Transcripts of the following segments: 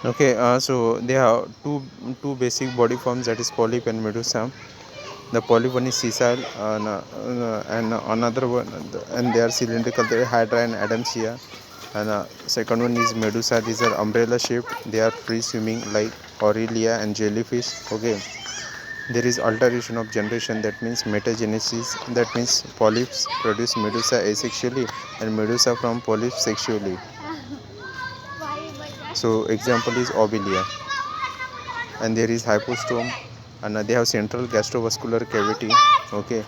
Okay, so there are two basic body forms, that is polyp and medusa. The polyp one is sessile, and another one, and they are cylindrical. They are hydra and adamsia. And second one is medusa. These are umbrella shaped. They are free swimming like aurelia and jellyfish. Okay, there is alteration of generation, that means metagenesis. That means polyps produce medusa asexually and medusa from polyps sexually. So example is obelia. And there is hypostome, and they have central gastrovascular cavity. Okay,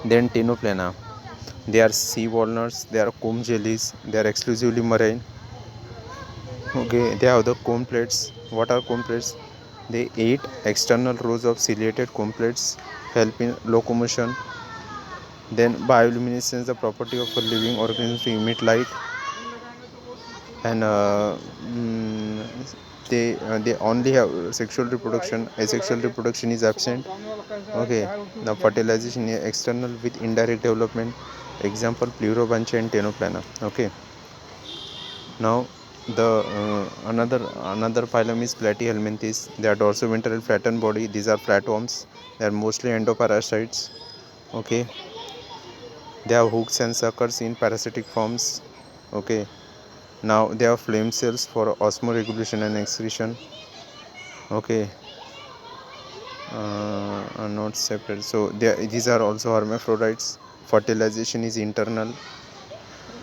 then tenoplana. They are sea walnuts, they are comb jellies, they are exclusively marine. Okay, they have the comb plates. What are comb plates? They eat external rows of ciliated comb plates, help in locomotion. Then bioluminescence, the property of a living organism to emit light. And they only have sexual reproduction. Asexual reproduction is absent. Okay, now fertilization is external with indirect development. Example pleurobancha and tenoplana. Okay, now the another phylum is platyhelminthes. They are dorsoventral flattened body. These are flatworms. They are mostly endoparasites. Okay, they have hooks and suckers in parasitic forms. Okay, now they have flame cells for osmoregulation and excretion. Okay, are not separate. So these are also hermaphrodites. Fertilization is internal.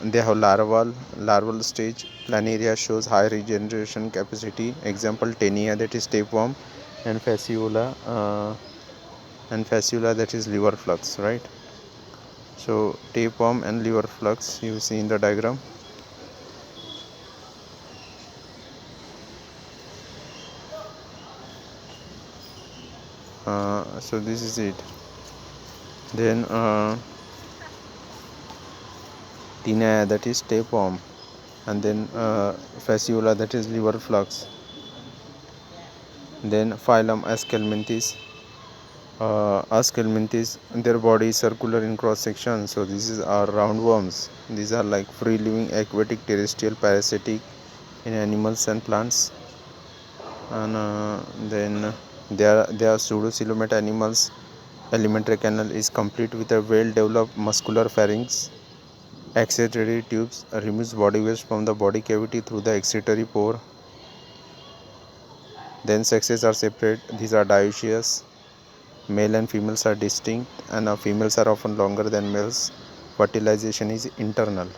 They have larval stage. Planaria shows high regeneration capacity. Example tenia, that is tapeworm, and fasciola, that is liver flux, right? So tapeworm and liver flux you see in the diagram. So this is it. Then tinea, that is tapeworm, and then fasciola, that is liver flux. Then phylum Aschelminthes. Aschelminthes, their body is circular in cross section. So these are roundworms. These are like free living aquatic terrestrial parasitic in animals and plants. And then they are pseudocoelomate animals. Alimentary canal is complete with a well developed muscular pharynx. Excretory tubes removes body waste from the body cavity through the excretory pore. Then sexes are separate. These are dioecious. Male and females are distinct, and females are often longer than males. Fertilization is internal.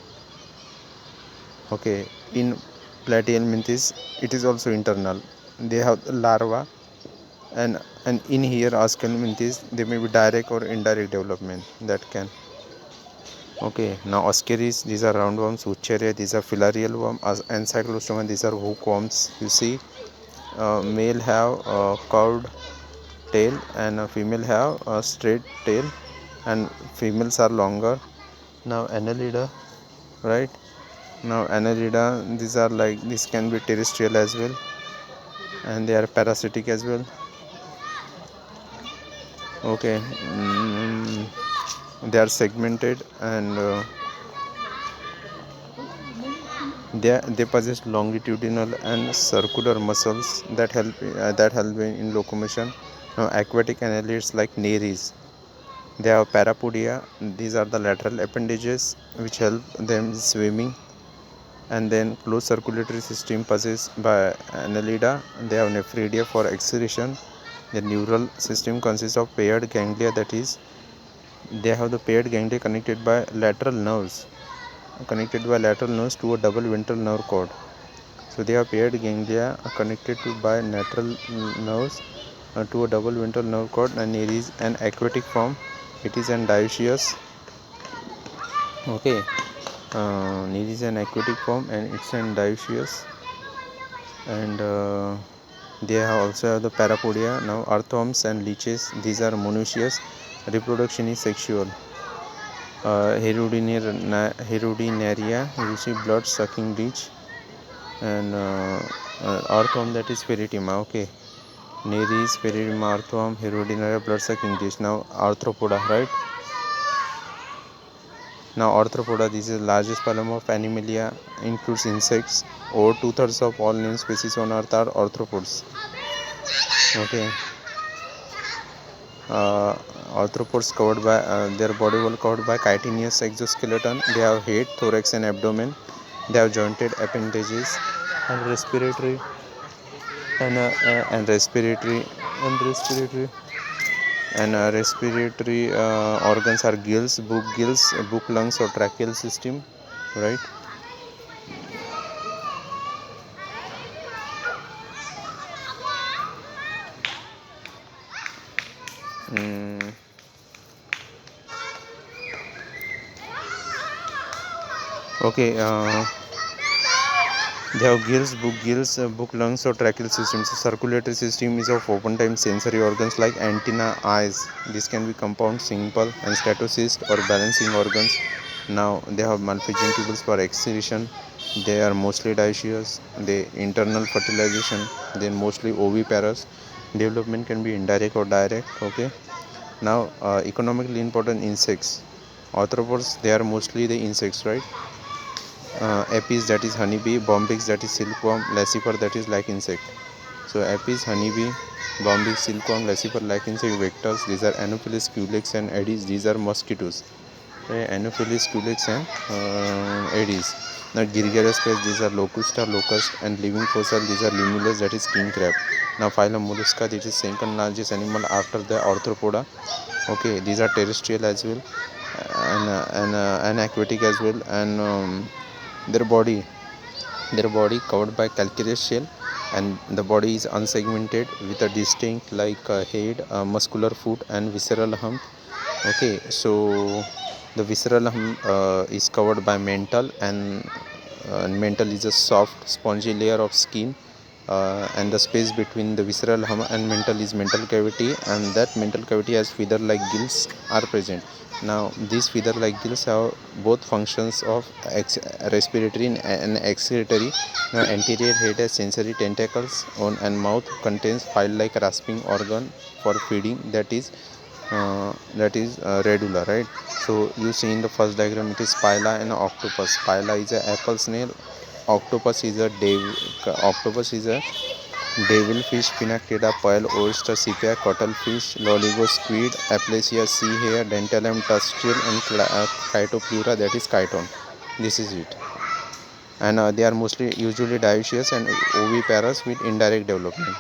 Okay, in platyhelminthes it is also internal. They have larva, and in here Aschelminthes there may be direct or indirect development that can. Okay, now Ascaris, these are roundworms. Wucheria, these are filarial worm. As Encyclostoma, these are hookworms. You see, male have curved tail, and a female have a straight tail, and females are longer. Now Annelida, right? Now Annelida, these are like, this can be terrestrial as well, and they are parasitic as well. Okay, they are segmented, and they possess longitudinal and circular muscles that help in locomotion. Now aquatic annelids like Nereis, they have parapodia. These are the lateral appendages which help them swimming. And then closed circulatory system possessed by Annelida. They have nephridia for excretion. The neural system consists of paired ganglia, that is, they have the paired ganglia connected by lateral nerves to a double ventral nerve cord. So they have paired ganglia connected by lateral nerves to a double ventral nerve cord, and it is an aquatic form. It is an dioecious. Okay, it is an aquatic form, and it's an dioecious. And they also have the parapodia. Now earthworms and leeches, these are monoecious. Reproduction is sexual. Herodinaria, you see blood sucking leech. And earthworm, that is peritima. Okay, Nereis, Peridium, Arthworm, Hirudinary, blood-sucking dish. Now Arthropoda, right? Now Arthropoda, this is the largest phylum of Animalia, includes insects. Over 2/3 of all named species on Earth are arthropods. Okay. Arthropods covered by their body wall covered by chitinous exoskeleton. They have head, thorax, and abdomen. They have jointed appendages and respiratory and respiratory and respiratory respiratory organs are gills, book lungs or tracheal system, right? Mm, okay. They have gills, book lungs or tracheal systems. The circulatory system is of open time sensory organs like antenna, eyes. This can be compound, simple, and statocyst or balancing organs. Now they have Malpighian tubules for excretion. They are mostly dioecious. They internal fertilization. Then mostly oviparous. Development can be indirect or direct. Okay. Now economically important insects. Arthropods, they are mostly the insects, right? Apis, that is honeybee, bombyx, that is silkworm, lacifer, that is like insect. So apis, honeybee, bombyx, silkworm, lacifer, like insect vectors. These are Anopheles, culex, and aedes. These are mosquitoes. Okay, Anopheles, culex, and aedes. Now gregarious pests, these are locusta, locust, and living fossil, these are limulus, that is king crab. Now phylum mollusca, this is second largest animal after the arthropoda. Okay, these are terrestrial as well, and aquatic as well, and their body covered by calcareous shell, and the body is unsegmented with a distinct like head, muscular foot, and visceral hump. Okay, so the visceral hump is covered by mantle, and mantle is a soft spongy layer of skin, and the space between the visceral hump and mantle is mantle cavity, and that mantle cavity has feather like gills are present. Now these feather like gills have both functions of respiratory and excretory. Now anterior head has sensory tentacles on, and mouth contains file like rasping organ for feeding, that is radula, right? So you see in the first diagram it is pila and octopus. Pila is a apple snail. Octopus is a devilfish, Pinactida, pearl oyster, sepia, cuttlefish, loligo, squid, Aplysia, sea hare, dentalum, tustrial, and Chytoplura, that is chiton. This is it. And they are usually dioecious and oviparous with indirect development.